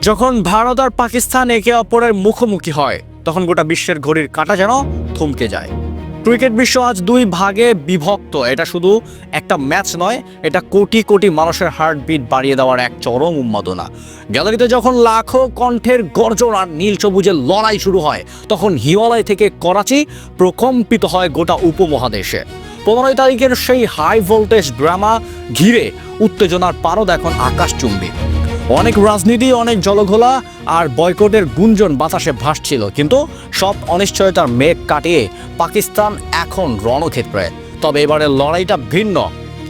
যখন ভারত আর পাকিস্তান একে অপরের মুখোমুখি হয় তখন গোটা বিশ্বের ঘড়ির কাঁটা যেন থমকে যায়। ক্রিকেট বিশ্ব আজ দুই ভাগে বিভক্ত। এটা শুধু একটা ম্যাচ নয়, এটা কোটি কোটি মানুষের হার্টবিট বাড়িয়ে দেওয়ার এক চরম উন্মাদনা। গ্যালারিতে যখন লাখো কণ্ঠের গর্জন আর নীল সবুজের লড়াই শুরু হয়, তখন হিমালয় থেকে করাচি প্রকম্পিত হয় গোটা উপমহাদেশে। 15 তারিখের সেই হাই ভোল্টেজ ড্রামা ঘিরে উত্তেজনার পারদ এখন আকাশচুম্বী। অনেক রাজনীতি, অনেক জলঘোলা আর বয়কটের গুঞ্জন বাতাসে ভাসছিল, কিন্তু সব অনিশ্চয়তার মেঘ কাটিয়ে পাকিস্তান এখন রণক্ষেত্রে। তবে এবারের লড়াইটা ভিন্ন।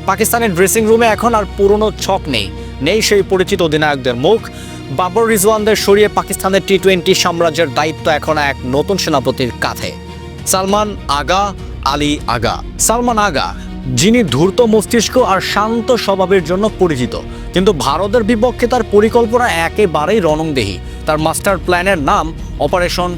পাকিস্তানের ড্রেসিং রুমে এখন আর পুরনো ছক নেই সেই পরিচিত অধিনায়কদের মুখ। বাবর রিজওয়ানদের সরিয়ে পাকিস্তানের টি-20 সাম্রাজ্যের দায়িত্ব এখন এক নতুন সেনাপতির কাঁধে, সালমান আগা আলী আগা। সালমান আগা, যিনি ধূর্ত মস্তিষ্ক আর শান্ত স্বভাবের জন্য পরিচিত, কিন্তু ভারতের বিপক্ষে তার পরিকল্পনা একেবারেই রণংদেহী। তার মাস্টার প্ল্যানের নাম অপারেশন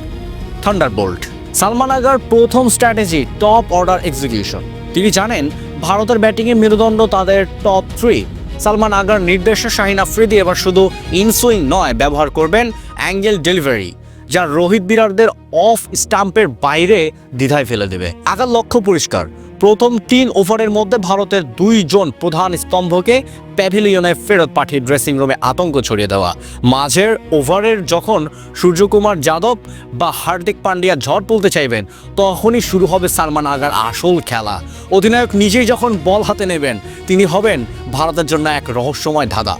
থান্ডারবোল্ট। সালমান আগার প্রথম স্ট্র্যাটেজি টপ অর্ডার এক্সিকিউশন। তিনি জানেন ভারতের ব্যাটিংয়ে মেরুদণ্ড তাদের টপ 3। সালমান আগার নির্দেশে শাহিন আফ্রিদি এবার শুধু ইনসুইং নয়, ব্যবহার করবেন অ্যাঙ্গেল ডেলিভারি, যা রোহিত বিরাটদের অফ স্টাম্পের বাইরে দ্বিধায় ফেলে দেবে। আগার লক্ষ্য পরিষ্কার, প্রথম 3 ওভারের মধ্যে ভারতের 2 জন প্রধান স্তম্ভকে প্যাভিলিয়নে ফেরত পাঠিয়ে ড্রেসিং রুমে আতঙ্ক ছড়িয়ে দেওয়া। মাঝের ওভারের যখন সূর্যকুমার যাদব বা হার্দিক পান্ডিয়া ঝড় তুলতে চাইবেন, তখনই শুরু হবে সালমান আগার আসল খেলা। অধিনায়ক নিজেই যখন বল হাতে নেবেন, তিনি হবেন ভারতের জন্য এক রহস্যময় ধাঁধা।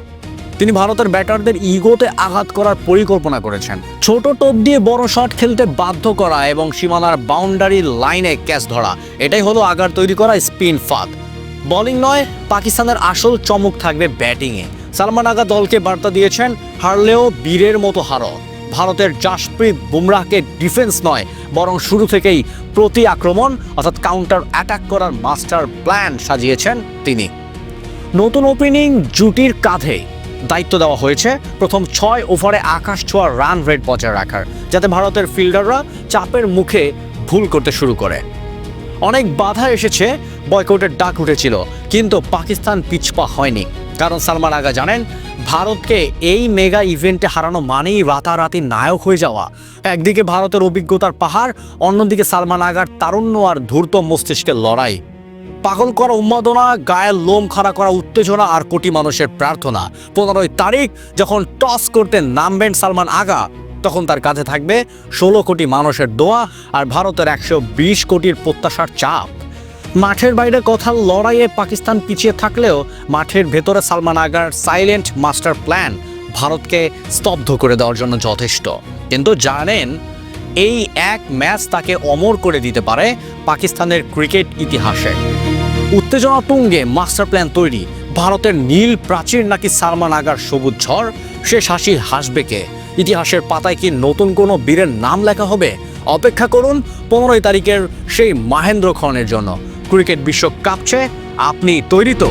তিনি ভারতের ব্যাটারদের ইগোতে আঘাত করার পরিকল্পনা করেছেন, ছোট টোপ দিয়ে বড় শট খেলতে বাধ্য করা এবং সীমানার বাউন্ডারি লাইনে ক্যাচ ধরা। এটাই হলো আগার তৈরি করা স্পিন ফাঁদ। বোলিং নয়, পাকিস্তানের আসল চমক থাকবে ব্যাটিংয়ে। সালমান আগা দলকে বার্তা দিয়েছেন, হারলেও বীরের মতো হারো। ভারতের জাসপ্রীত বুমরাহকে ডিফেন্স নয়, বরং শুরু থেকেই প্রতি আক্রমণ অর্থাৎ কাউন্টার অ্যাটাক করার মাস্টার প্ল্যান সাজিয়েছেন তিনি। নতুন ওপেনিং জুটির কাঁধে দায়িত্ব দেওয়া হয়েছে প্রথম 6 ওভারে আকাশ ছোঁয়া রান রেট বজায় রাখার, যাতে ভারতের ফিল্ডাররা চাপের মুখে ভুল করতে শুরু করে। অনেক বাধা এসেছে, বয়কটের ডাক উঠেছিল, কিন্তু পাকিস্তান পিছপা হয়নি। কারণ সালমান আগা জানেন, ভারতকে এই মেগা ইভেন্টে হারানো মানেই রাতারাতি নায়ক হয়ে যাওয়া। একদিকে ভারতের অভিজ্ঞতার পাহাড়, অন্যদিকে সালমান আগার তারুণ্য আর ধূর্ত মস্তিষ্কের লড়াই। পাগল করা উন্মাদনা, গায়ের লোম খাড়া করা উত্তেজনা আর কোটি মানুষের প্রার্থনা। 15 তারিখ যখন টস করতে নামবেন সালমান আগা, তখন তার কাছে থাকবে 16 কোটি মানুষের দোয়া আর ভারতের 120 কোটির প্রত্যাশার চাপ। মাঠের বাইরে কথার লড়াইয়ে পাকিস্তান পিছিয়ে থাকলেও মাঠের ভেতরে Salman agar silent master plan ভারতকে স্তব্ধ করে দেওয়ার জন্য যথেষ্ট। কিন্তু জানেন, এই এক ম্যাচ তাকে অমর করে দিতে পারে পাকিস্তানের ক্রিকেট ইতিহাসে। উত্তেজনা তুঙ্গে মাস্টার প্ল্যান তৈরি। ভারতের নীল প্রাচীর নাকি সালমান আগার সবুজ ঝড়? শেষ হাসি হাসবে কে? ইতিহাসের পাতায় কি নতুন কোনো বীরের নাম লেখা হবে? অপেক্ষা করুন 15 তারিখের সেই মাহেন্দ্র ক্ষণের জন্য। ক্রিকেট বিশ্ব কাঁপছে, আপনি তৈরি তো?